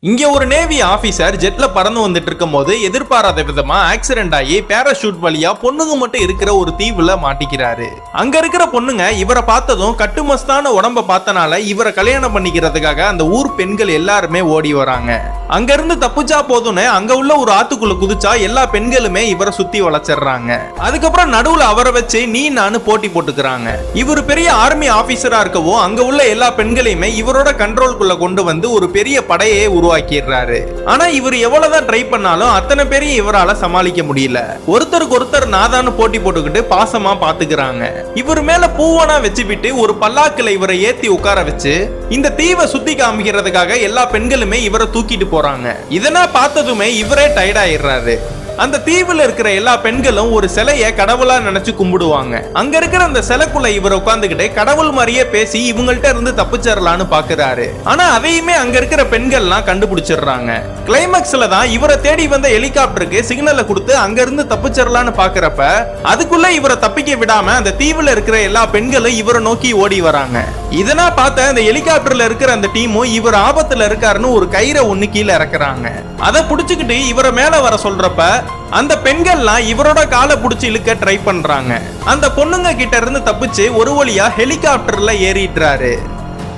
இங்க ஒரு navy officer ஜெட்ல பறந்து வந்துட்டு இருக்கும் போது எதிர்பாராத விதமா ஆக்சிடென்ட் ஆகி பேராஷூட் வழியா பொண்ணுங்க மட்டும் இருக்கிற ஒரு தீவுல மாட்டிக்கிறாரு. அங்க இருக்கிற பொண்ணுங்க இவரை பார்த்ததும் கட்டுமஸ்தான உடம்ப பார்த்தனால இவரை கல்யாணம் பண்ணிக்கிறதுக்காக அந்த ஊர் பெண்கள் எல்லாருமே ஓடி வராங்க. அங்க இருந்து தப்பிச்சா போதும்னு அங்க உள்ள ஒரு ஆத்துக்குள்ள குதிச்சா எல்லா பெண்களுமே இவரை சுத்தி வளைச்சிடுறாங்க. அதுக்கப்புறம் நடுவுல அவரை வச்சு நீ நானு போட்டி போட்டுக்கிறாங்க. இவர் பெரிய ஆர்மி ஆபீசரா இருக்கவும் அங்க உள்ள எல்லா பெண்களையுமே இவரோட கண்ட்ரோல்குள்ள கொண்டு வந்து ஒரு பெரிய படையை உருவாக்கிடுறாரு. ஆனா இவர் எவ்வளவுதான் ட்ரை பண்ணாலும் அத்தனை பேரையும் இவரால சமாளிக்க முடியல. ஒருத்தருக்கு ஒருத்தர் நாதான்னு போட்டி போட்டுக்கிட்டு பாசமா பாத்துக்கிறாங்க. இவர் மேல பூவனா வச்சுவிட்டு ஒரு பல்லாக்குல இவரை ஏத்தி உட்கார வச்சு இந்த தீவை சுத்தி காமிக்கிறதுக்காக எல்லா பெண்களுமே இவரை தூக்கிட்டு போறாங்க. இதெல்லாம் பார்த்ததுமே இவரே டயர்ட் ஆயிடுறாரு. அந்த தீவுல இருக்கிற எல்லா பெண்களும் ஒரு சிலைய கடவுளா நினைச்சு கும்பிடுவாங்க. அங்க இருக்கிற அந்த சிலைக்குள்ள இவர் உட்கார்ந்துகிட்டு கடவுள் மாதிரியே பேசி இவங்கள்ட்ட இருந்து தப்பிச்சிடலான்னு பாக்குறாரு. ஆனா அதையுமே அங்க இருக்கிற பெண்கள்லாம் கண்டுபிடிச்சிடுறாங்க. கிளைமேக்ஸ்ல தான் இவரை தேடி வந்த ஹெலிகாப்டருக்கு சிக்னலை கொடுத்து அங்க இருந்து தப்பிச்சிடலான்னு பாக்குறப்ப அதுக்குள்ள இவரை தப்பிக்க விடாம அந்த தீவுல இருக்கிற எல்லா பெண்களும் இவரை நோக்கி ஓடி வராங்க. இதெல்லாம் பார்த்த அந்த ஹெலிகாப்டர்ல இருக்கிற அந்த டீமும் இவர் ஆபத்துல இருக்காருன்னு ஒரு கயிறை ஒண்ணு கீழே இறக்குறாங்க. அதை புடிச்சுக்கிட்டு இவரை மேல வர சொல்றப்ப அந்த பெண்கள்லாம் இவரோட காலை புடிச்சு இழுக்க ட்ரை பண்றாங்க. அந்த பொண்ணுங்க கிட்ட இருந்து தப்பிச்சு ஒரு வழியா ஹெலிகாப்டர்ல ஏறிடுறாரு.